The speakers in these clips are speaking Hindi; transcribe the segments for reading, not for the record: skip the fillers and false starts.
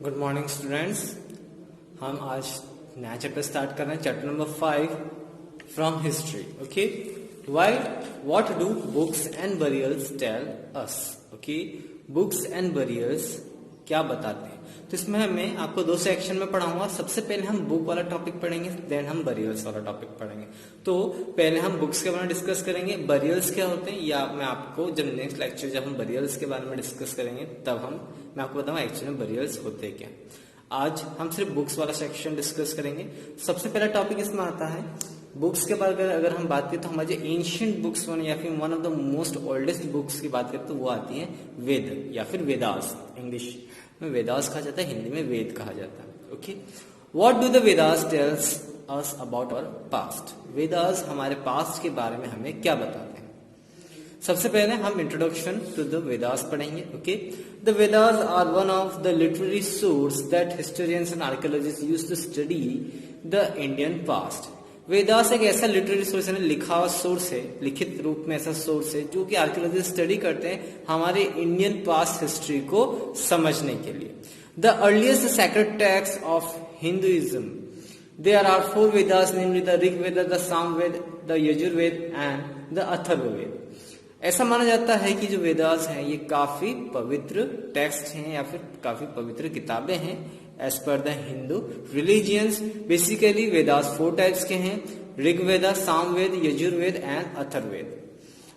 Good morning students. हम आज नया चैप्टर स्टार्ट कर रहे हैं, chapter number 5 from history. Okay, why what do books and burials tell us. Okay, books and burials क्या बताते हैं। तो इसमें मैं आपको दो सेक्शन में पढ़ाऊंगा। सबसे पहले हम बुक वाला टॉपिक पढ़ेंगे, देन हम बरियल्स वाला टॉपिक पढ़ेंगे। तो पहले हम बुक्स के बारे में डिस्कस करेंगे, बरियल्स क्या होते हैं, या मैं आपको जब नेक्स्ट लेक्चर जब हम बरियल्स के बारे में डिस्कस करेंगे तब मैं आपको बताऊंगा एक्चुअली में बरियल्स होते क्या। आज हम सिर्फ बुक्स वाला सेक्शन डिस्कस करेंगे। सबसे पहला टॉपिक इसमें आता है बुक्स के बारे में। अगर हम बात करें तो हमारे जो एंशियंट बुक्स या फिर one of the most oldest books की बात करें तो वो आती है वेद या फिर वेदास। इंग्लिश में वेदास कहा जाता है, हिंदी में वेद कहा जाता है। Okay, what do the Vedas tells us about our past. Vedas हमारे पास्ट के बारे में हमें क्या बताते हैं। सबसे पहले हम इंट्रोडक्शन टू द वेदास पढ़ेंगे। Okay, the Vedas are one of the literary source that historians and archaeologist use to study the Indian past. Vedas एक ऐसा लिटरेरी सोर्स है, लिखा हुआ सोर्स है, लिखित रूप में ऐसा सोर्स है जो कि आर्कियोलॉजिस्ट स्टडी करते हैं हमारे इंडियन पास्ट हिस्ट्री को समझने के लिए। The earliest sacred text of Hinduism, there are 4 Vedas, namely the Rigveda, the Samaveda, the Yajurveda and the Atharvaveda. ऐसा माना जाता है कि जो वेदास हैं ये काफी पवित्र टेक्स्ट हैं या फिर काफी पवित्र किताबें हैं as per the Hindu religions. Basically Vedas 4 types के हैं, Rigveda, Samaveda, Yajurveda and Atharvaveda.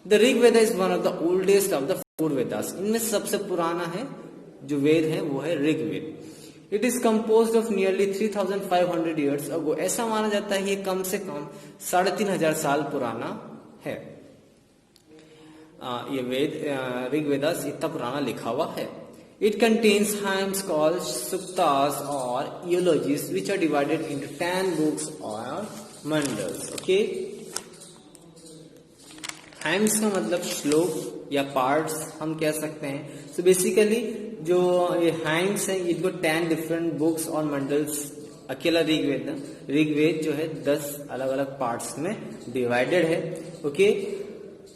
The Rigveda is one of the oldest of the 4 Vedas. इनमें सबसे पुराना है जो वेद है वो है Rigveda. It is composed of nearly 3500 years ago. ऐसा माना जाता है ये कम से कम 3500 साल पुराना है। ये वेद ऋग्वेदास इतना पुराना लिखा हुआ है। It contains hymns called suktas or eulogies which are divided into 10 books or mandals. Okay? Hymns का मतलब श्लोक या पार्ट्स हम कह सकते हैं। So basically जो ये hymns हैं इनको 10 डिफरेंट बुक्स और मंडल्स, अकेला ऋग्वेद जो है 10 अलग अलग पार्ट्स में डिवाइडेड है। Okay,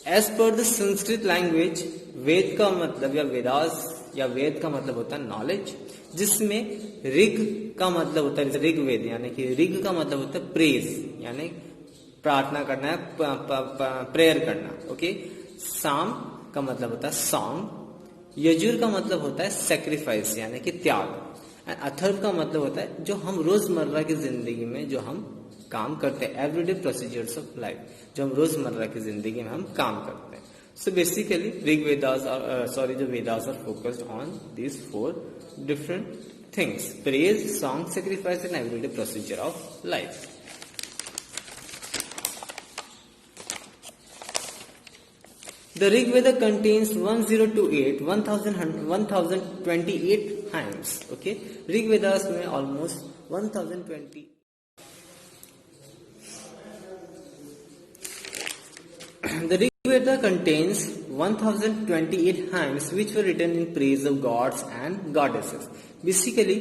as per the Sanskrit language Veda का मतलब या वेदास या वेद का मतलब होता है नॉलेज, जिसमें ऋग का मतलब होता है ऋग्वेद, यानी कि ऋग का मतलब होता है प्रेज यानी प्रार्थना करना है, प्रेयर करना। ओके, साम का मतलब होता है सॉन्ग, यजुर का मतलब होता है सेक्रीफाइस यानी कि त्याग, एंड अथर्व का मतलब होता है जो हम रोजमर्रा की जिंदगी में जो हम काम करते हैं, एवरीडे प्रोसीजर्स ऑफ लाइफ, जो हम रोजमर्रा की जिंदगी में हम काम करते हैं। So basically, the Vedas are focused on these 4 different things: praise, song, sacrifice, and everyday procedure of life. The Rig Veda contains 1028 hymns. Okay, Rig Vedas में almost 1020. The Rig Veda contains 1028 hymns which were written in praise of gods and goddesses. Basically,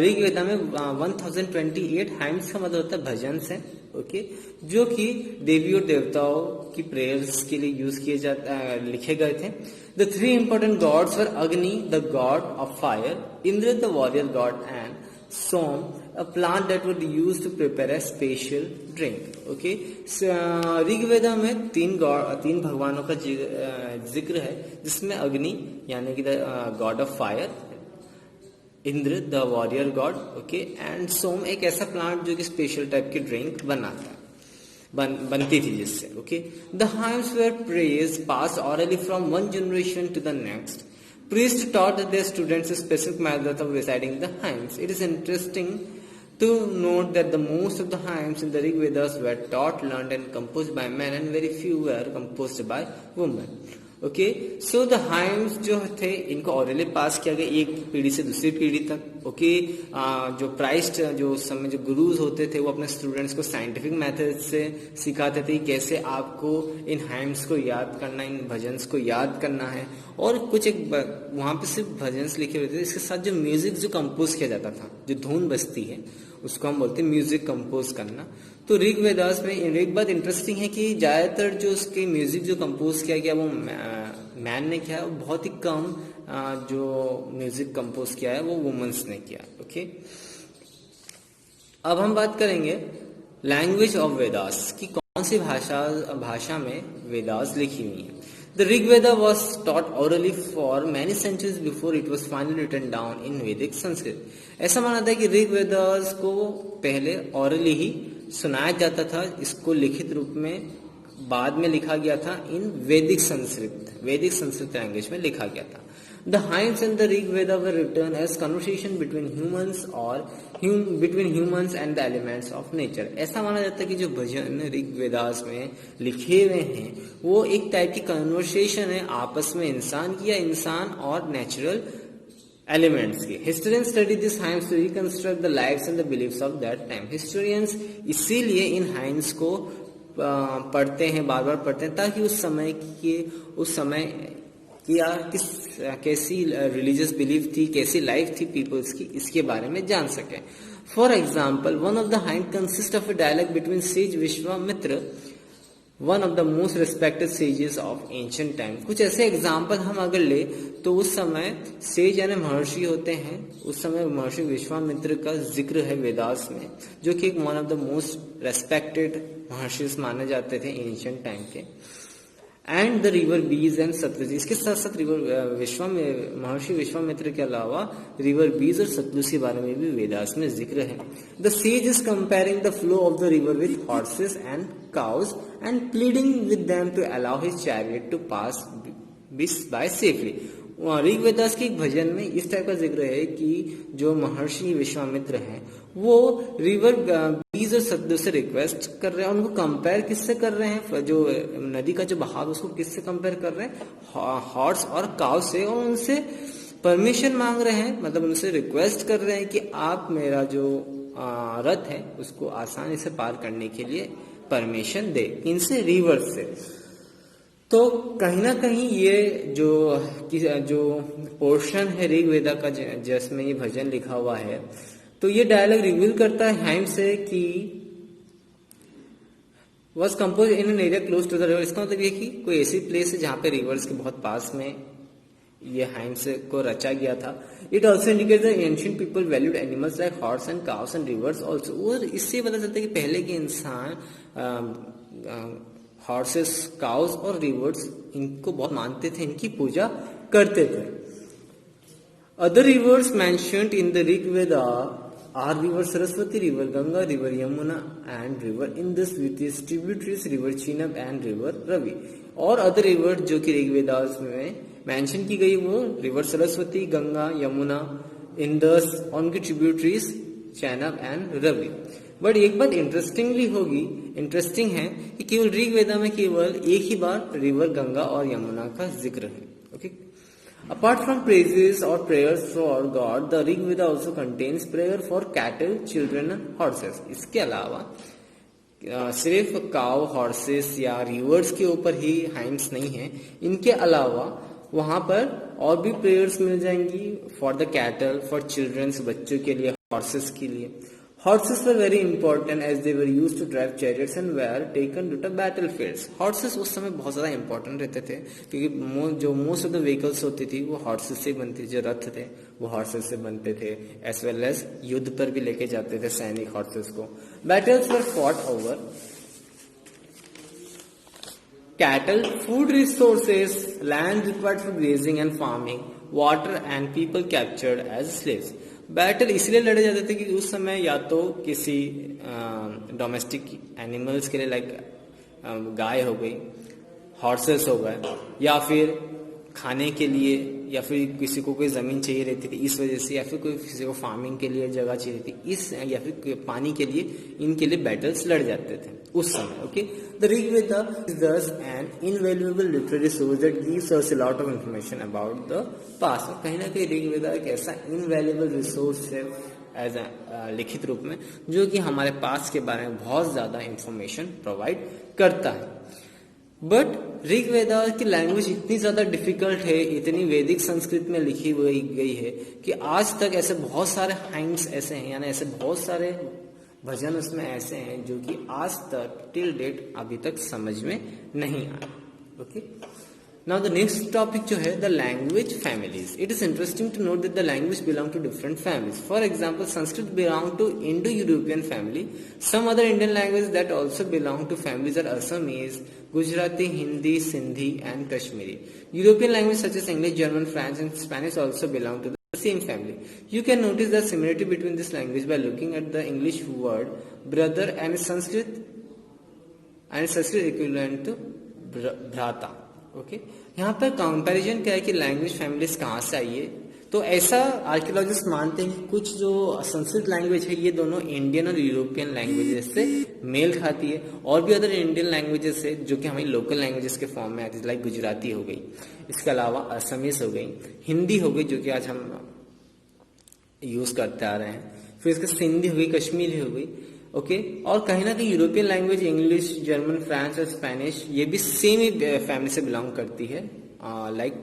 Rig वेदा में 1028 hymns का मतलब होता है भजन है। ओके, जो कि देवी और देवताओं की प्रेयर्स के लिए यूज लिखे गए थे। The 3 important gods were Agni, the god of fire, Indra, the warrior god, and Som, a plant that was used to prepare a special drink. Okay, Rigveda में 3 भगवानों का जिक्र है, जिसमें अग्नि यानी कि the god of fire, Indra the warrior god, okay, and Soma एक ऐसा प्लांट जो कि स्पेशल टाइप की ड्रिंक बनाता है, बनती थी जिससे। Okay, the hymns were praise pass orally from one generation to the next. Priests taught their students a specific method of reciting the hymns. It is interesting to note that the most of the hymns in the Rig Vedas were taught, learned and composed by men, and very few were composed by women. Okay, so the hymns जो थे इनको ऑरली पास किया गया एक पीढ़ी से दूसरी पीढ़ी तक। ओके, जो प्राइस्ट जो उस समय जो गुरुज होते थे वो अपने स्टूडेंट्स को साइंटिफिक मेथड से सिखाते थे कैसे आपको इन हाइम्स को याद करना, इन भजन्स को याद करना है। और कुछ एक वहां पे सिर्फ भजन्स लिखे हुए थे, इसके साथ जो म्यूजिक जो कंपोज किया जाता था, जो धुन बजती है उसको हम बोलते हैं म्यूजिक कंपोज करना। तो ऋग वेदास में एक बात इंटरेस्टिंग है कि ज्यादातर जो उसके म्यूजिक जो कंपोज किया गया वो मैन ने किया, बहुत ही कम जो म्यूजिक कंपोज किया है वो वुमेन्स ने किया। ओके, अब हम बात करेंगे लैंग्वेज ऑफ वेदास की कौन सी भाषा में वेदास लिखी हुई है। The Rigveda was taught orally for many centuries before it was finally written down in Vedic Sanskrit. ऐसा माना था कि ऋग्वेदास को पहले ओरली ही सुनाया जाता था, इसको लिखित रूप में बाद में लिखा गया था इन वैदिक संस्कृत लैंग्वेज में लिखा गया था। The hymns and the Rigveda were written as conversation between humans and the elements of nature. ऐसा माना जाता है कि जो भजन ऋग्वेदास में लिखे हुए हैं वो एक टाइप की कन्वर्सेशन है आपस में इंसान की या इंसान और नेचुरल एलिमेंट्स की। Historians study this hymns to reconstruct the lives and the beliefs of that time. Historians इसीलिए इन हाइम्स को पढ़ते हैं, बार बार पढ़ते हैं, ताकि उस समय की कैसी रिलीजियस बिलीफ थी, कैसी लाइफ थी पीपल्स की, इसके बारे में जान सके। For example, one of the hymn consist of a dialogue between sage Vishwamitra, one of the most respected sages of ancient time. कुछ ऐसे एग्जाम्पल हम अगर ले तो उस समय सेज यानी महर्षि होते हैं, उस समय महर्षि विश्वामित्र का जिक्र है वेदास में, जो कि एक one of the most respected महर्षि माने जाते थे एंशिएंट टाइम के। एंड द रिवर बीज एंड सतलुज, इसके साथ साथ महर्षि विश्वामित्र के अलावा रिवर बीज और सतलुज के बारे में भी वेदास में जिक्र है। The sage is comparing the flow of the river with horses and cows and pleading with them to allow his chariot to pass by safely. Rigvedas के एक भजन में इस टाइप का जिक्र है कि जो महर्षि विश्वामित्र हैं वो रिवर बीज और सतलुज से रिक्वेस्ट कर रहे हैं, उनको कंपेयर किससे कर रहे हैं, जो नदी का जो बहाव उसको किससे कंपेयर कर रहे हैं, हॉर्स और काउ से, और उनसे परमिशन मांग रहे हैं, मतलब उनसे रिक्वेस्ट कर रहे हैं कि आप मेरा जो रथ है उसको आसानी से पार करने के लिए परमिशन दे, इनसे रिवर से। तो कहीं ना कहीं ये जो पोर्शन है ऋग्वेदा का जिसमें ये भजन लिखा हुआ है, तो ये डायलॉग रिवील करता है हाइम से कि was compose in an area close to the river. इसका मतलब ये कि कोई ऐसी प्लेस है जहाँ पे रिवर्स के बहुत पास में ये हाइम्स को रचा गया था। It also indicate the ancient people valued animals like horse and cows and reverse also. और इससे पता चलता है कि पहले के इंसान हॉर्सेस, काउस और रिवर्स इनको बहुत मानते थे, इनकी पूजा करते थे। Other rivers mentioned in the Rigveda are river Saraswati, river Ganga, river Yamuna and river Indus with its tributaries river Chenab and river Ravi. और अदर रिवर जो कि ऋग्वेदास में मेंशन की गई वो रिवर सरस्वती, गंगा, यमुना, इंदस और उनकी ट्रिब्यूटरीज चैनब एंड रवि। बट एक बात इंटरेस्टिंग है कि केवल ऋग्वेदा में केवल एक ही बार रिवर गंगा और यमुना का जिक्र है। ओके, अपार्ट फ्रॉम प्रेजेस और prayers for God, the Rigveda also contains prayer for cattle, children and horses. इसके अलावा सिर्फ काउ, हॉर्सेस या रिवर्स के ऊपर ही हाइम्स नहीं है, इनके अलावा वहां पर और भी प्रेयर्स मिल जाएंगी for the cattle, for childrens, बच्चों के लिए, हॉर्सेस के लिए। Horses were very important as they were used to drive chariots and were taken to the battlefields. Horses उस समय बहुत ज़्यादा important रहते थे क्योंकि जो most of the vehicles होती थी वो horses से बनती थी, जो रथ थे वो horses से बनते थे, as well as युद्ध पर भी लेके जाते थे सैनिक horses को। Battles were fought over cattle, food resources, land required for grazing and farming, water and people captured as slaves. Battle इसलिए लड़े जाते थे कि उस समय या तो किसी डोमेस्टिक एनिमल्स के लिए लाइक गाय हो गई, हॉर्सेस हो गए, या फिर खाने के लिए, या फिर किसी को कोई जमीन चाहिए रहती थी इस वजह से, या फिर कोई किसी को फार्मिंग के लिए जगह चाहिए थी इस, या फिर पानी के लिए, इनके लिए बैटल्स लड़ जाते थे उस समय। Okay, the Rigveda is this an invaluable literary source that gives us a lot of information about the past. कहीं ना कहीं ऋग्वेदा एक ऐसा इनवैल्यूएबल रिसोर्स है एज लिखित रूप में, जो कि हमारे पास्ट के बारे में बहुत ज्यादा इंफॉर्मेशन प्रोवाइड करता है। बट ऋग्वेदा की लैंग्वेज इतनी ज्यादा डिफिकल्ट है, इतनी वैदिक संस्कृत में लिखी गई है कि आज तक ऐसे बहुत सारे हाइम्स ऐसे हैं, यानी ऐसे बहुत सारे भजन उसमें ऐसे हैं जो कि आज तक टिल डेट अभी तक समझ में नहीं आए। Okay, now the next topic जो है the language families. It is interesting to note that the language belong to different families. For example Sanskrit belong to Indo European family. Some other Indian language that also belong to families are Assamese, Gujarati, Hindi, Sindhi and Kashmiri. European language such as English, German, French and Spanish also belong to the same family. You can notice the similarity between this language by looking at the English word brother and Sanskrit equivalent to भ्राता. ओके, यहाँ पर कंपैरिजन क्या है कि लैंग्वेज फैमिलीज कहाँ से आई है. तो ऐसा आर्कियोलॉजिस्ट मानते हैं कि कुछ जो संस्कृत लैंग्वेज है ये दोनों इंडियन और यूरोपियन लैंग्वेजेस से मेल खाती है. और भी अदर इंडियन लैंग्वेजेस है जो कि हमारी लोकल लैंग्वेजेस के फॉर्म में आती है, लाइक गुजराती हो गई, इसके अलावा असमीज हो गई, हिंदी हो गई जो कि आज हम यूज करते आ रहे हैं, फिर इसके सिंधी हो गई, कश्मीरी हो गई. ओके, और कहीं ना कहीं European language English, German, French और स्पेनिश ये भी सेम ही फैमिली से बिलोंग करती है, लाइक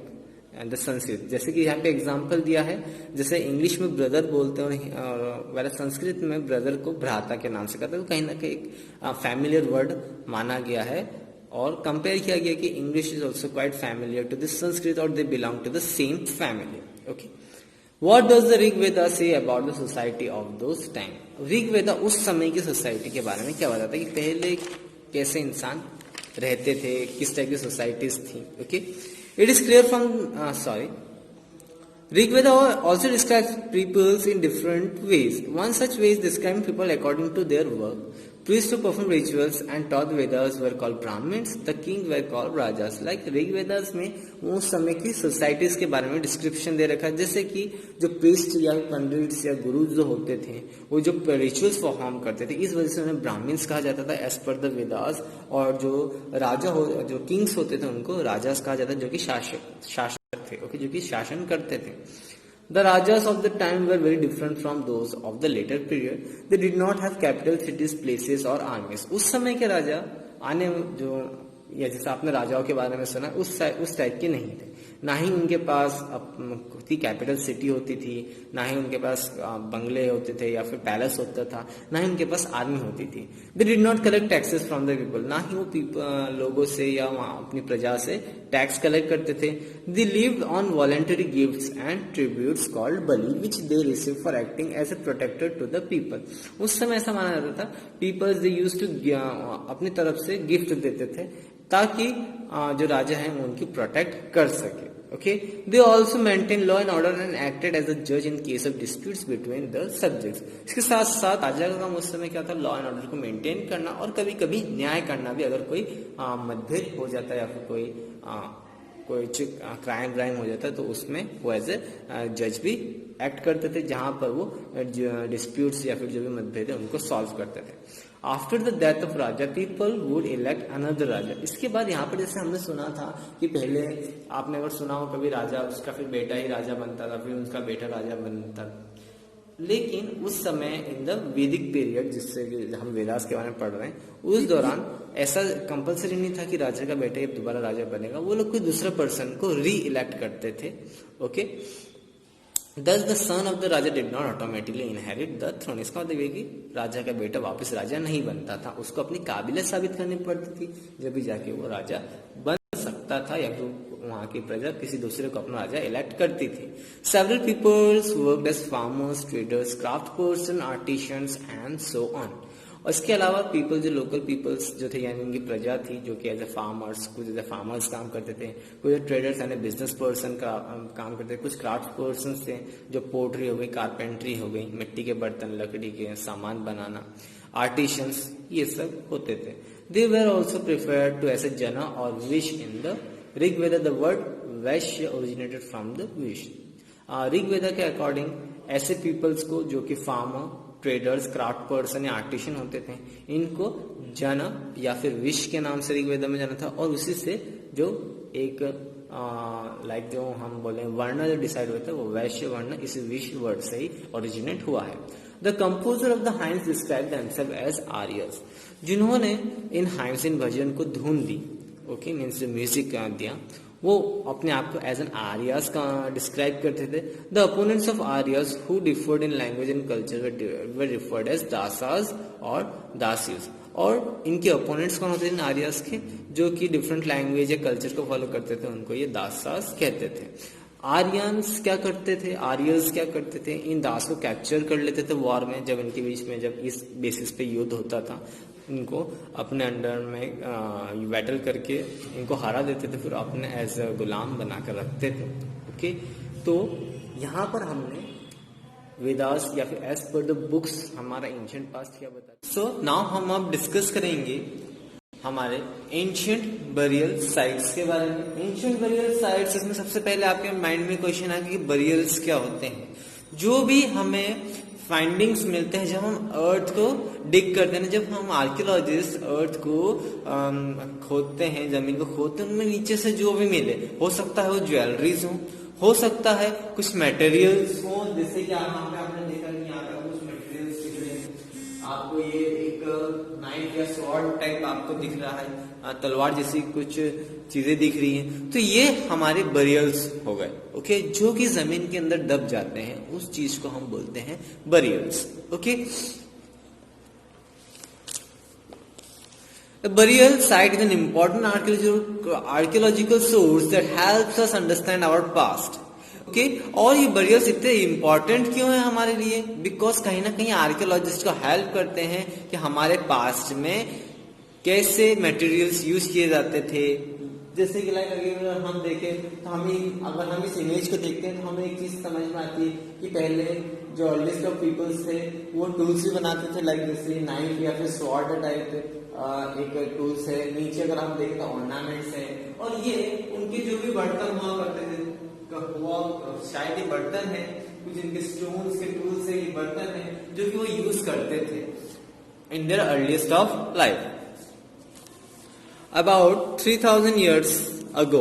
द संस्कृत. जैसे कि यहाँ पे एग्जांपल दिया है, जैसे इंग्लिश में ब्रदर बोलते हैं और वैसे संस्कृत में ब्रदर को भ्राता के नाम से करते हैं. तो कहीं ना कहीं एक फैमिलियर वर्ड माना गया है और कंपेयर किया गया कि English is also quite familiar to this Sanskrit और they belong to the same family. Okay, What does the Rig Veda say about the society of those time? Rig Veda उस समय की सोसाइटी के बारे में क्या बताता है कि पहले कैसे इंसान रहते थे, किस टाइप की सोसाइटीज थी. Okay, it is clear from Rig Veda also describes peoples in different ways. One such way is describing people according to their work. Priests who perform rituals and taught Vedas were called Brahmins. The kings were called Rajas. Like Rig Vedas में उस समय की सोसाइटीज के बारे में डिस्क्रिप्शन दे रखा है, जैसे कि जो प्रीस्ट या पंडित या गुरु जो होते थे वो जो रिचुअल्स परफॉर्म करते थे, इस वजह से उन्हें ब्राह्मण्स कहा जाता था एज पर द वेदास. और जो राजा जो किंग्स होते थे उनको राजास कहा जाता जो कि शासक थे. ओके, जो कि शासन करते थे. The rajas of the time were very different from those of the later period. They did not have capital cities, places or armies. उस समय के राजा आने जो या जैसे आपने राजाओं के बारे में सुना उस टाइप के नहीं थे. ना ही उनके पास अपनी कैपिटल सिटी होती थी, ना ही उनके पास बंगले होते थे या फिर पैलेस होता था, ना ही उनके पास आर्मी होती थी. They did not collect taxes from the people. ना ही वो लोगों से या अपनी प्रजा से टैक्स कलेक्ट करते थे. They lived on voluntary gifts and tributes called bali which they receive for acting as a protector to the people. उस समय ऐसा माना जाता था पीपल्स दे यूज्ड टू अपनी तरफ से गिफ्ट देते थे ताकि जो राजा है वो उनकी प्रोटेक्ट कर सके. Okay, they also maintain law and order and acted as a जज in case of disputes between the subjects. इसके साथ साथ राजा का काम उस समय क्या था, लॉ एंड ऑर्डर को मेंटेन करना और कभी कभी न्याय करना भी. अगर कोई मतभेद हो जाता है या फिर कोई क्राइम हो जाता है तो उसमें वो एज ए जज भी एक्ट करते थे, जहां पर वो डिस्प्यूट्स या फिर जो भी मतभेद है उनको सॉल्व करते थे. After the death of raja people would elect another raja. इसके बाद यहाँ पर जैसे हमने सुना था कि पहले आपने अगर सुना हो कभी राजा उसका फिर बेटा ही राजा बनता था, फिर उनका बेटा राजा बनता. लेकिन उस समय इन द वैदिक पीरियड जिससे हम वेदास के बारे में पढ़ रहे हैं, उस दौरान ऐसा कंपलसरी नहीं था कि राजा का बेटा दोबारा राजा बनेगा. वो लोग कोई दूसरे पर्सन को री इलेक्ट करते थे. Okay, Thus the son of the Raja did not automatically inherit the throne. इसका मतलब ये कि राजा का बेटा वापस राजा नहीं बनता था, उसको अपनी काबिलियत साबित करनी पड़ती थी जब भी जाके वो राजा बन सकता था या फिर वहां की प्रजा किसी दूसरे को अपना राजा इलेक्ट करती थी. Several peoples worked as farmers, traders, craft person, artisans and so on. और इसके अलावा पीपल जो लोकल पीपल्स जो थे यानी उनकी प्रजा थी जो कि एज ए फार्मर्स, कुछ एज ए फार्मर्स काम करते थे, कुछ ट्रेडर्स यानी बिजनेस पर्सन का काम करते थे, कुछ क्राफ्ट पर्सन थे जो पोट्री हो गई, कारपेंट्री हो गई, मिट्टी के बर्तन, लकड़ी के सामान बनाना, आर्टिशियंस, ये सब होते थे. They were also preferred to as a jana और vish in the Rig Veda. The word vaishya originated from the vish. Rig Veda के अकॉर्डिंग ऐसे पीपल्स को जो कि फार्मर, ट्रेडर्स, क्राफ्ट पर्सन या आर्टिशियन होते थे, इनको जन या फिर विश के नाम से ऋग्वेद में जाना था. और उसी से जो एक लाइक जो हम बोले वर्ण जो डिसाइड होता है वो वैश्य वर्ण इस विश वर्ड से ही ओरिजिनेट हुआ है. The composer of the hymns describe themselves as Aryas. जिन्होंने इन हाइम्स इन भजन को धुन दी, ओके मीन्स म्यूजिक दिया, वो अपने आप को एज एन आर्यस का डिस्क्राइब करते थे. The opponents of Aryas who differed in language and culture were referred as dasas और दासियस. और इनके ओपोनेंट्स कौन होते थे? आर्यस के, जो कि डिफरेंट लैंग्वेज या कल्चर को फॉलो करते थे, उनको ये दास कहते थे। आर्यंस क्या करते थे? आर्यस क्या करते थे? इन दास को कैप्चर कर लेते थे वॉर में, जब इनके बीच में जब इस बेसिस पे युद्ध होता था, इनको अपने अंडर में बैटल करके इनको हरा देते थे, फिर अपने एज अ गुलाम बनाकर रखते थे। ओके, तो यहाँ पर हमने वेदास या फिर एज पर द बुक्स हमारा एंशिएंट पास्ट क्या बताता। सो नाउ हम अब डिस्कस करेंगे हमारे एंशिएंट बरियल साइट्स के बारे में। एंशिएंट बरियल साइट्स, इसमें सबसे पहले आपके माइंड में क्वेश्चन आएगा कि बरियल्स क्या होते हैं। जो भी हमें फाइंडिंग्स मिलते हैं जब हम अर्थ को डिग करते हैं, जब हम आर्कियोलॉजिस्ट अर्थ को खोदते हैं, जमीन को खोदते हैं, उनमें नीचे से जो भी मिले, हो सकता है वो ज्वेलरीज हो सकता है कुछ मटेरियल्स हो, जैसे कि यहाँ पे आपने देखा कि यहाँ पे कुछ मटेरियल्स दिख रहे हैं आपको, ये एक नाइफ या स्वॉर्ड टाइप आपको दिख रहा है, तलवार जैसी कुछ चीजें दिख रही हैं, तो ये हमारे बरियल्स हो गए। ओके, जो कि जमीन के अंदर दब जाते हैं, उस चीज को हम बोलते हैं burials. Okay, a burial site is an important archaeological source that helps us understand our past. Okay, और ये बरियल्स इतने इम्पोर्टेंट क्यों है हमारे लिए? बिकॉज कहीं ना कहीं आर्कियोलॉजिस्ट को हेल्प करते हैं कि हमारे पास्ट में कैसे मटेरियल्स यूज किए जाते थे। जैसे कि लाइक अगर हम देखें तो अगर हम इस इमेज को देखते हैं तो हमें एक चीज समझ में आती है कि पहले जो अर्लीस्ट ऑफ पीपल्स थे वो टूल्स भी बनाते थे, लाइक जैसे नाइफ या फिर स्वॉर्ड टाइप एक टूल्स है। नीचे अगर हम देखें तो ऑर्नामेंट्स है, और ये उनके जो भी बर्तन हुआ करते थे, शायद ये बर्तन है, कुछ इनके स्टोन्स के टूल्स है, ये बर्तन है जो कि वो यूज करते थे in their earliest of life. About 3000 years ago,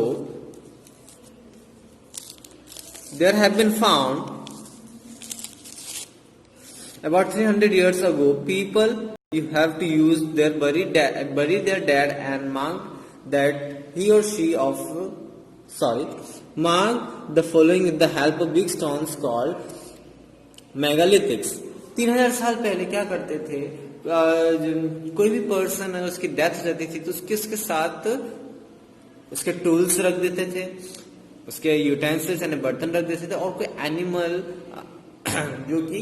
there have been found, about 300 years ago, people you have to use their bury their dead and mark that he or she of mark the following with the help of big stones called megalithics। 3000 साल पहले क्या करते थे, कोई भी पर्सन अगर उसकी डेथ हो जाती थी तो उसके साथ उसके टूल्स रख देते थे, उसके यूटेंसिल्स यानी बर्तन रख देते थे, और कोई एनिमल जो कि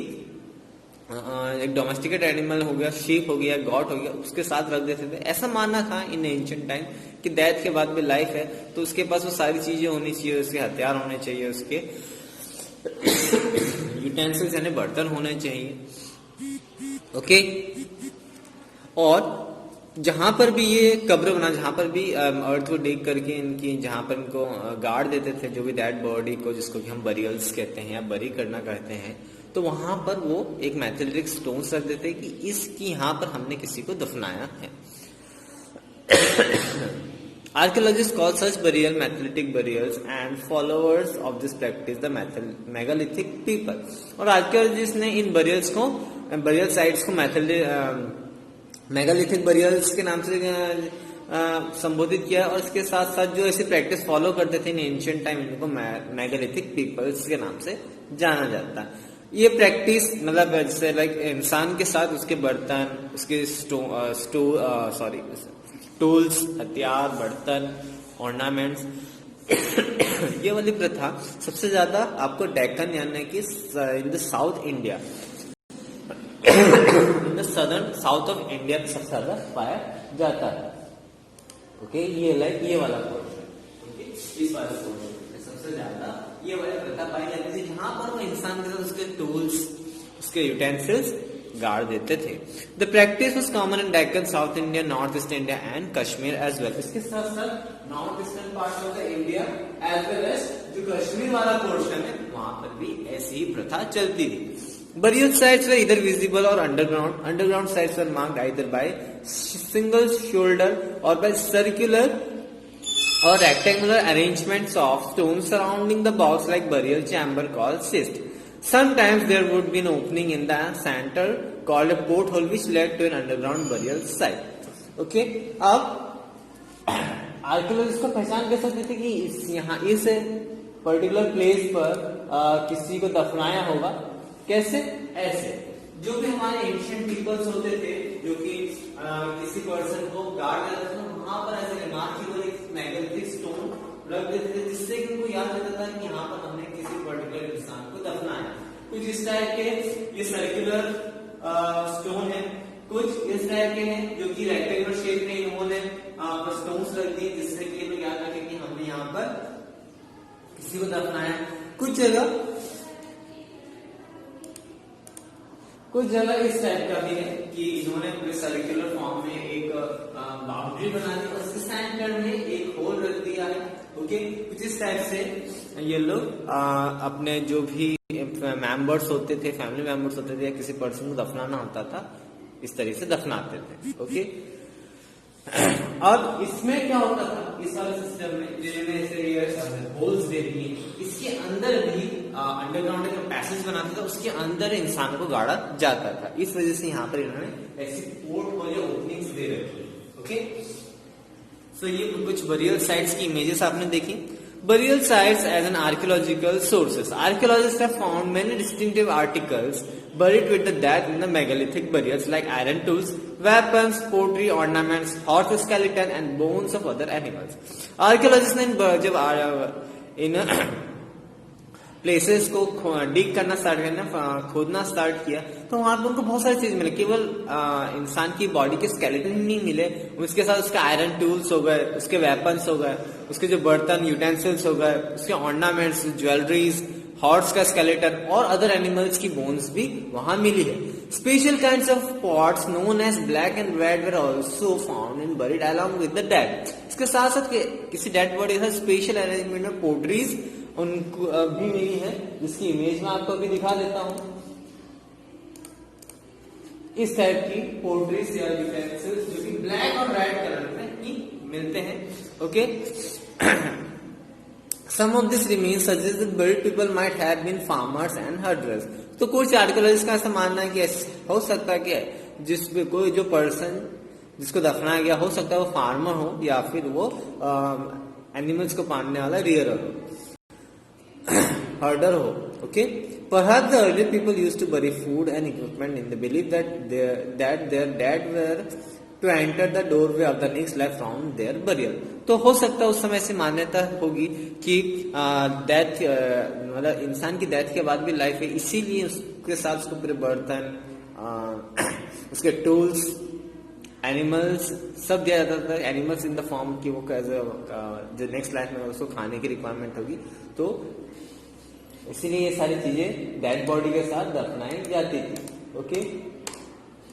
एक डोमेस्टिकेट एनिमल हो गया, शीप हो गया, गॉट हो गया, उसके साथ रख देते थे। ऐसा मानना था इन एंशिएंट टाइम कि डेथ के बाद भी लाइफ है, तो उसके पास वो सारी चीजें होनी चाहिए, उसके हथियार होने चाहिए, उसके यूटेंसिल्स यानी बर्तन होने चाहिए। ओके, और जहां पर भी ये कब्र बना, जहां पर भी अर्थ को डिग करके इनकी जहां पर इनको गाड़ देते थे, जो भी डेड बॉडी को, जिसको कि हम बरियल्स कहते हैं या बरी करना कहते हैं, तो वहां पर वो एक मैथेलिटिक स्टोन्स रख देते कि इसकी यहाँ पर हमने किसी को दफनाया है। Archaeologists call such burial मैथेलिटिक burials and followers of this practice the megalithic people। और आर्कियोलॉजिस्ट ने इन बरियल्स को, बरियल साइट्स को मेगालिथिक बरियल्स के नाम से संबोधित किया, और इसके साथ साथ जो ऐसी प्रैक्टिस फॉलो करते थे इन एंशिएंट टाइम, इनको मेगालिथिक पीपल्स के नाम से जाना जाता है। ये प्रैक्टिस मतलब जैसे लाइक इंसान के साथ उसके बर्तन, उसके टूल्स, हथियार, बर्तन, ऑर्नामेंट्स, ये वाली प्रथा सबसे ज्यादा आपको डेक्कन यानी कि in the south India, in the southern south of India में सबसे ज्यादा पाया जाता है। ओके, ये लाइक ये वाला पोर्शन, ओके, इस वाला पोर्शन सबसे ज्यादा ये वाली प्रथा पाई जाती थी, जहां पर वो इंसान के साथ उसके टूल्स, उसके यूटेंसिल्स गाड़ देते थे। The practice was common in Deccan, South India, North East India and Kashmir as well. इसके साथ साथ north eastern part of the India as well as जो कश्मीर वाला पोर्शन है, वहां पर भी ऐसी ही प्रथा चलती थी। Burial sites were either visible or underground. Underground sites were marked either by single shoulder or by circular or rectangular arrangements of stones surrounding the box like burial chamber called cist. Sometimes there would be an opening in the center called a porthole which led to an underground burial site. Okay, अब आर्कियोलॉजिस्ट को पहचान कैसे होती थी कि यहाँ इस पर्टिकुलर प्लेस पर किसी को दफनाया होगा? कैसे? ऐसे, जो भी हमारे एंशिएंट पीपल्स होते थे जो कि किसी पर्सन को गार्ड करते थे, वहां पर ऐसे रिमार्केबल एक मेगालिथिक स्टोन रख देते थे, जिससे कि उनको याद रहता था कि यहाँ पर हमने किसी पर्टिकुलर इंसान को दफनाया। कुछ इस टाइप के ये सर्कुलर स्टोन है, कुछ इस टाइप के हैं जो कि रेक्टेंगुलर शेप में इन्होंने स्टोन्स रख दिए, जिससे कि लोग याद रखें कि हमने यहाँ पर किसी को दफनाया। कुछ जगह इस टाइप का भी है कि इन्होंने पूरे सर्कुलर फॉर्म में एक बाउंड्री बना दी और उसके सेंटर में एक होल रख दिया है। ओके, कुछ इस टाइप से ये लोग अपने जो भी मेंबर्स होते थे, फैमिली मेंबर्स होते थे या किसी पर्सन को दफनाना होता था, इस तरीके से दफनाते थे। ओके, अब इसमें क्या होता था, इस वाले सिस्टम में जिन्होंने होल्स दे दिए, इसके अंदर भी अंडरग्राउंड का पैसेज बनाता था, उसके अंदर इंसान को गाड़ा जाता था। इस वजह से यहाँ पर इन्होंने ऐसी पोर्ट होल या ओपनिंग्स दे रखी। ओके, सो ये कुछ बरियल साइट्स की इमेजेस आपने देखी। Burial sites as an archaeological sources. Archaeologists have found many distinctive articles buried with the dead in the megalithic burials like iron tools, weapons, pottery, ornaments, horse skeleton and bones of other animals. Archaeologists ने जब इन प्लेसेस को डिग करना स्टार्ट करना, खोदना स्टार्ट किया, तो वहां पर उनको बहुत सारी चीज मिले। केवल इंसान की बॉडी के स्केलेटन ही नहीं मिले, उसके साथ उसके आयरन टूल्स हो गए, उसके वेपन्स हो गए, उसके जो बर्तन यूटेंसिल्स हो गए, उसके ऑर्नामेंट्स, ज्वेलरीज, हॉर्स का स्केलेटन और अदर एनिमल्स की बोन्स भी वहां मिली है। Special kinds of pots known as black and red were also found in buried along with the dead. इसके साथ साथ किसी डेड बॉडी के साथ स्पेशल अरेंजमेंट में पोट्रीज उनको भी मिली है, जिसकी इमेज मैं आपको अभी दिखा देता हूं। इस टाइप की पोट्रीज या यूटेंसिल्स जो कि ब्लैक और रेड कलर में ही मिलते हैं। Okay, some of this remains suggests that buried people might have been farmers and herders. तो कुछ आर्कियोलॉजिस्ट का ऐसा मानना है कि हो सकता है कि जिसपे कोई जो पर्सन जिसको दफनाया गया हो सकता है वो फार्मर हो या फिर वो एनिमल्स को पालने वाला रियरर हो, हर्डर हो। Okay, perhaps the earlier people used to bury food and equipment in the belief that their dead were to enter the doorway of the next life from their burial. तो हो सकता है उस समय से मान्यता होगी कि डेथ मतलब इंसान की डेथ के बाद भी लाइफ है, इसीलिए उसके साथ उसको पूरे बर्तन, उसके टूल्स, एनिमल्स सब दिया जाता था। एनिमल्स इन द फॉर्म कि वो जो नेक्स्ट लाइफ में उसको खाने की रिक्वायरमेंट होगी, तो इसीलिए ये सारी चीजें डेड बॉडी के साथ दफनाई जाती थी। ओके,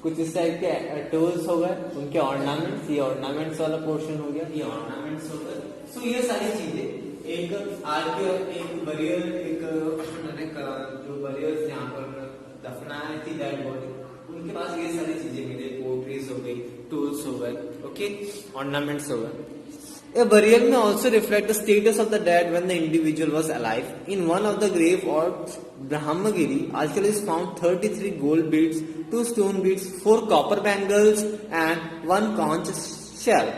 कुछ इस टाइप के टूल्स हो गए, उनके ऑर्नामेंट्स, ये ऑर्नामेंट्स वाला पोर्शन हो गया, ये ऑर्नामेंट्स हो गए। सो ये सारी चीजें एक बरियल, जो बरियल यहाँ पर दफनाई थी डेड बॉडी, उनके पास ये सारी चीजें मिली, पोट्रीज हो गई, टूल्स हो गए, ओके, ऑर्नामेंट्स हो गए। A burial may also reflect the status of the dead when the individual was alive. In one of the grave of Brahmagiri, archaeologists found 33 gold beads, 2 stone beads, 4 copper bangles, and 1 conch shell.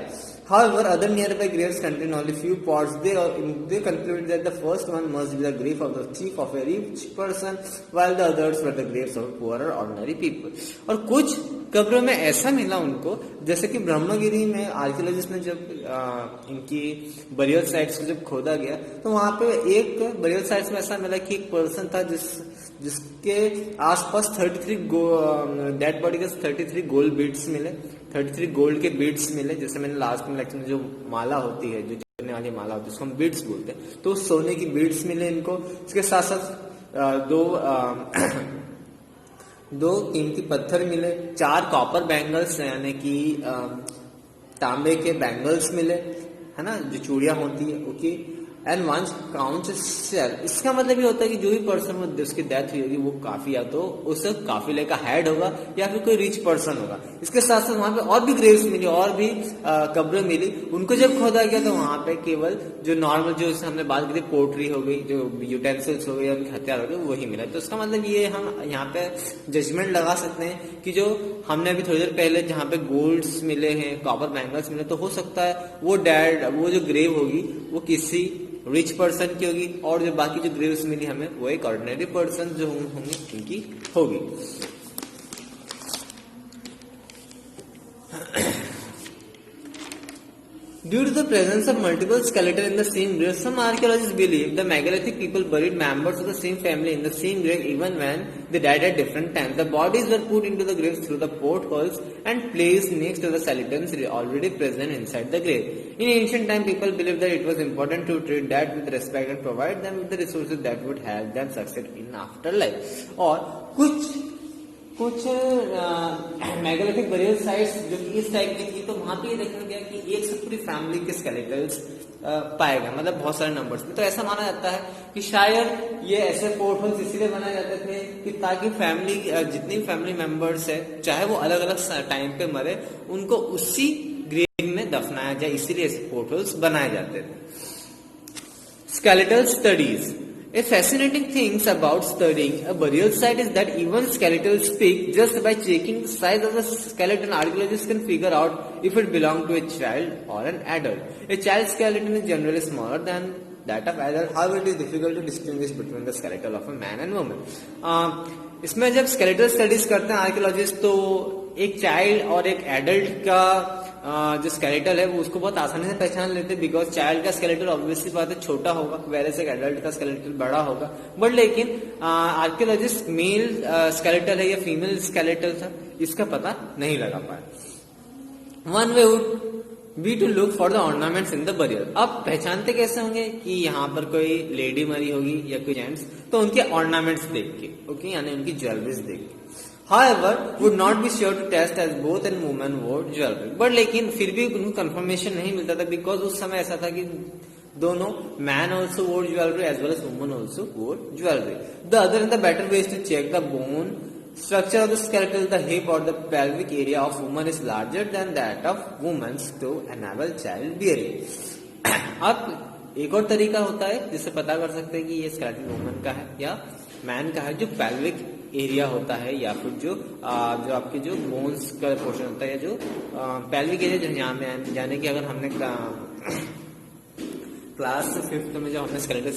However, other nearby graves contain only few pots. They concluded that the first one must be the grave of the chief of a rich person, while the others were the graves of poorer ordinary people. और कुछ कब्रों में ऐसा मिला उनको, जैसे कि ब्रह्मगिरी में आर्कियोलॉजिस्ट ने जब इनकी बरियल साइट्स को जब खोदा गया, तो वहां पे एक बरियल साइट्स में ऐसा मिला कि एक पर्सन था जिसके आसपास 33 डेड बॉडी के 33 गोल्ड बीड्स मिले, 33 गोल्ड के बीड्स मिले। जैसे मैंने लास्ट में लेक्चर में जो माला होती है, जो जलने वाली माला होती है, उसको हम बीड्स बोलते हैं, तो सोने की बीड्स मिले इनको। इसके साथ साथ दो कीमती पत्थर मिले, 4 कॉपर बैंगल्स यानी कि तांबे के बैंगल्स मिले, है ना, जो चूड़ियां होती है, ओके, एंड 1 काउंच शेल। इसका मतलब ये होता है कि जो भी पर्सन उसकी डेथ हुई होगी वो काफी या तो उस काफिले का हेड होगा या फिर कोई रिच पर्सन होगा। इसके साथ साथ वहां पे और भी ग्रेव्स मिली, और भी कब्रें मिली। उनको जब खोदा गया तो वहां पे केवल जो नॉर्मल, जो हमने बात की थी, पोट्री हो गई, जो यूटेंसिल्स हो गए, उनके हथियार हो गए, वही मिला। तो इसका मतलब ये हम यहाँ पे जजमेंट लगा सकते हैं कि जो हमने अभी थोड़ी देर पहले जहाँ पे गोल्ड्स मिले हैं, कॉपर बैंगल्स मिले, तो हो सकता है वो जो ग्रेव होगी वो किसी रिच पर्सन की होगी, और जो बाकी जो ग्रेव्स मिली हमें वो एक ऑर्डिनरी पर्सन जो होंगे उनकी होगी। Due to the presence of multiple skeletons in the same grave, some archaeologists believe the megalithic people buried members of the same family in the same grave even when they died at different times. The bodies were put into the graves through the portholes and placed next to the skeletons already present inside the grave. In ancient time, people believed that it was important to treat dead with respect and provide them with the resources that would help them succeed in afterlife. और कुछ मेगालिथिक बरियल साइट्स जो कि इस टाइप की थी, तो वहां पे ये देखा गया कि एक से पूरी फैमिली के स्केलेटल्स पाए गए, मतलब बहुत सारे नंबर्स में। तो ऐसा माना जाता है कि शायद ये ऐसे पोर्ट होल्स इसीलिए बनाए जाते थे कि ताकि फैमिली जितनी फैमिली मेंबर्स है, चाहे वो अलग अलग टाइम पे मरे, उनको उसी ग्रेव में दफनाया जाए, इसीलिए ऐसे पोर्ट होल्स बनाए जाते थे। Skeletal studies. A fascinating thing about studying a burial site is that even skeletons speak. Just by checking the size of the skeleton, archaeologists can figure out if it belonged to a child or an adult. A child's skeleton is generally smaller than that of adult. However, it is difficult to distinguish between the skeleton of a man and woman. इसमें जब स्केलेटल स्टडीज करते हैं आर्कियोलॉजिस्ट, तो एक चाइल्ड और एक एडल्ट का जो स्केलेटल है वो उसको बहुत आसानी से पहचान लेते हैं, बिकॉज चाइल्ड का स्केलेटल ऑब्वियसली बात है छोटा होगा, वैसे से एडल्ट का स्केलेटल बड़ा होगा। बट लेकिन आर्कियोलॉजिस्ट मेल स्केलेटल है या फीमेल स्केलेटल था, इसका पता नहीं लगा पाया। One way would be to look for the ornaments in the burial. अब पहचानते कैसे होंगे कि यहाँ पर कोई लेडी मरी होगी या कोई जेंट्स, तो उनके ऑर्नामेंट्स देख के, ओके, यानी उनकी ज्वेलरीज देख के। However, would not be sure to test as both and women wore jewelry. But लेकिन फिर भी उनको कंफर्मेशन नहीं मिलता था, बिकॉज उस समय ऐसा था कि दोनों man also wore jewellery as well as woman also wore jewellery. The other and the better way to check the bone structure of the skeletal, the hip or the pelvic area of woman is larger than that of women's to enable child bearing. अब एक और तरीका होता है जिससे पता कर सकते हैं कि ये स्केलेटल वुमन का है या मैन का है, जो पेल्विक एरिया होता है या फिर जो आपके जो बोन्स का पोर्शन होता है, या जो पेल्विक एरिया, जो यहाँ में जाने की अगर हमने क्लास 5th में जब हमने स्केलेटल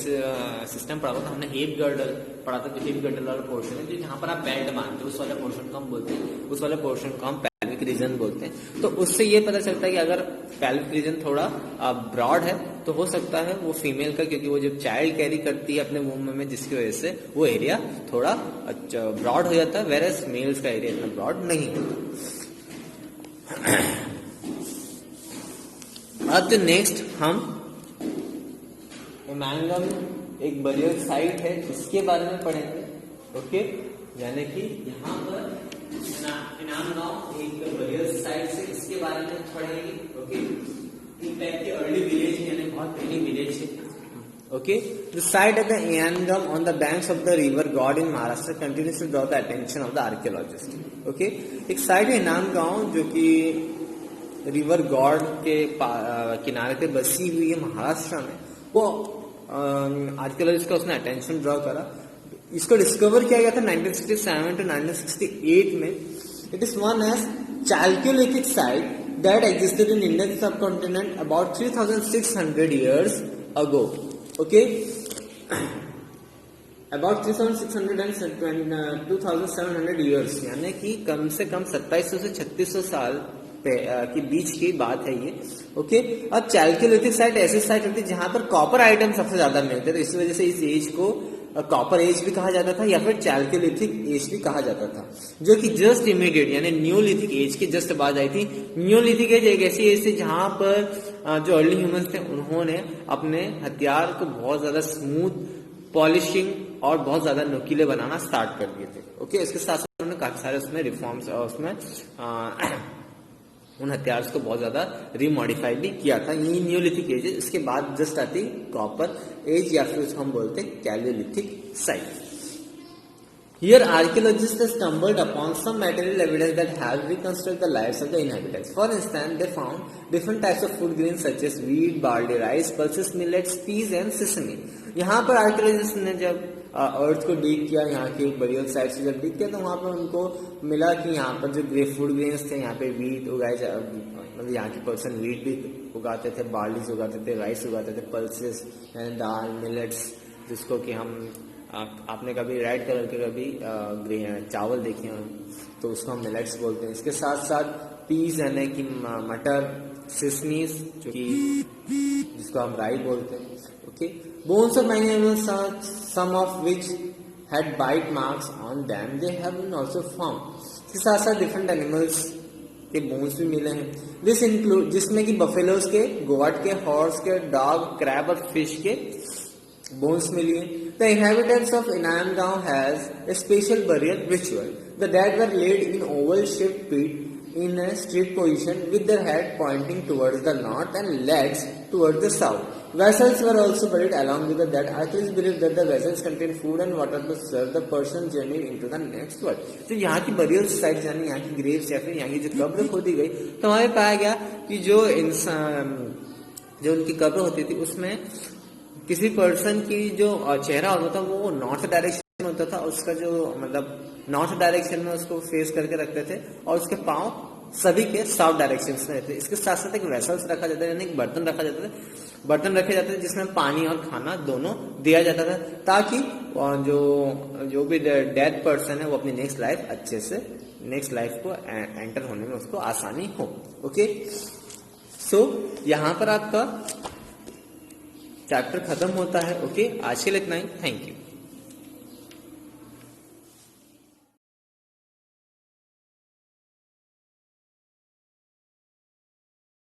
सिस्टम पढ़ा था, हमने हिप गर्डल पढ़ा था। जो हिप गर्डल वाला पोर्शन है, जो जहाँ पर आप बेल्ट बांधते हो, उस वाले पोर्शन को हम बोलते हैं, उस वाले पोर्शन को हम पेल्विक रीजन बोलते हैं। तो उससे ये पता चलता है कि अगर पेल्विक रीजन थोड़ा ब्रॉड है तो हो सकता है वो फीमेल का, क्योंकि वो जब चाइल्ड कैरी करती है अपने वूम में, जिसकी वजह से वो एरिया थोड़ा ब्रॉड हो जाता है, वेरएज मेल्स का एरिया इतना ब्रॉड नहीं होता। अब जो नेक्स्ट हम एमांगम एक बरियल साइट है, इसके बारे में पढ़ेंगे, ओके। यानी कि यहाँ पर एनामगांव एक बरियल साइट है, इसके बारे में पढ़ेंगे, ओके। इन टाइप की अर्ली विलेज यानी बहुत पहली विलेज है, okay. The site at the Inamgaon on the banks of the river Ghod in Maharashtra continues to draw the attention of the archaeologist, okay. एक साइट है एनामगांव जो कि रिवर गॉड के किनारे पे बसी हुई है महाराष्ट्र में। वो आर्कियोलॉजिस्ट का उसने अटेंशन ड्रॉ करा। इसको डिस्कवर किया गया था 1967 to 1968 में। It is one as chalcolithic site that existed in Indian subcontinent about 3600 years ago, okay. About 3600 and 2700 years, यानी कि कम से कम 2700 से 3600 साल के बीच की बात है ये, ओके। अब चाल्कोलिथिक साइट ऐसी साइट होती है जहां पर कॉपर आइटम सबसे ज्यादा मिलते हैं, तो इस वजह से इस एज को कॉपर एज भी कहा जाता था या फिर चाल्कोलिथिक एज भी कहा जाता था, जो कि जस्ट इमीडिएट यानी न्यूलिथिक एज के जस्ट बाद आई थी। न्यूलिथिक एज एक ऐसी एज थी जहां पर जो अर्ली ह्यूमंस थे उन्होंने अपने हथियार को बहुत ज्यादा स्मूथ पॉलिशिंग और बहुत ज्यादा नुकीले बनाना स्टार्ट कर दिए थे, ओके। इसके साथ साथ उन्होंने काफी सारे उसमें रिफॉर्म्स और उसमें उन हथियार को बहुत ज्यादा रिमॉडिफाई भी किया था। ये न्यूलिथिक एज है। इसके बाद जस्ट आती कॉपर एज या फिर उसको हम बोलते हैं कैलियोलिथिक site. Here archaeologists have stumbled upon some material evidence that help reconstruct the lives of the inhabitants. For instance, they found different types of food grains such as wheat, barley, rice, pulses, millets, peas and sesame. यहाँ पर आर्कियोलॉजिस्ट ने जब अर्थ को डीग किया, यहाँ की बरियल साइट से जब डीग किया, तो वहाँ पर उनको मिला कि यहाँ पर जो फूड ग्रेन्स थे, यहाँ पे वीट उगाए, मतलब यहाँ के पर्सन वीट भी उगाते थे, बार्लीज उगाते थे, राइस उगाते थे, पल्सेस यानी दाल, मिलेट्स, जिसको कि हम आपने कभी रेड कलर के कभी चावल देखे हैं तो उसको हम मिलेट्स बोलते हैं। इसके साथ साथ पीस यानी कि मटर, सिस्मीज जो कि जिसको हम राई बोलते हैं. Okay, bones of many animals some of which had bite marks on them they have been also found. इसके साथ साथ डिफरेंट एनिमल्स के बोन्स भी मिले हैं. दिस इंक्लूड जिसमें कि बफेलोज के, गोट के, हॉर्स के, डॉग, क्रैब और फिश के बोन्स मिली हैं. The inhabitants of Inam Gaon has a special burial ritual. The dead were laid in oval-shaped pit in a straight position with their head pointing towards the north and legs towards the south. Vessels were also buried along with the dead. Archaeologists believe that the vessels contained food and water to serve the person journeying into the next world. तो यहाँ की burial sites यानी यहाँ की graves या फिर यहाँ की जो कब्र खोदी गई तो हमें पाया गया कि जो इंसान जो उनकी कब्र होती थी उसमें किसी पर्सन की जो चेहरा होता था वो नॉर्थ डायरेक्शन में होता था. उसका जो मतलब नॉर्थ डायरेक्शन में उसको फेस करके रखते थे और उसके पांव सभी के साउथ डायरेक्शन में रहते. इसके साथ साथ एक वेसल्स रखा जाता है यानी एक बर्तन रखा जाता है. बर्तन रखे जाते थे जिसमें पानी और खाना दोनों दिया जाता था ताकि जो भी डेड पर्सन है वो अपनी नेक्स्ट लाइफ अच्छे से नेक्स्ट लाइफ को एंटर होने में उसको आसानी हो. ओके, सो यहाँ पर आपका चैप्टर खत्म होता है. ओके, आज के लिए इतना ही. Thank you.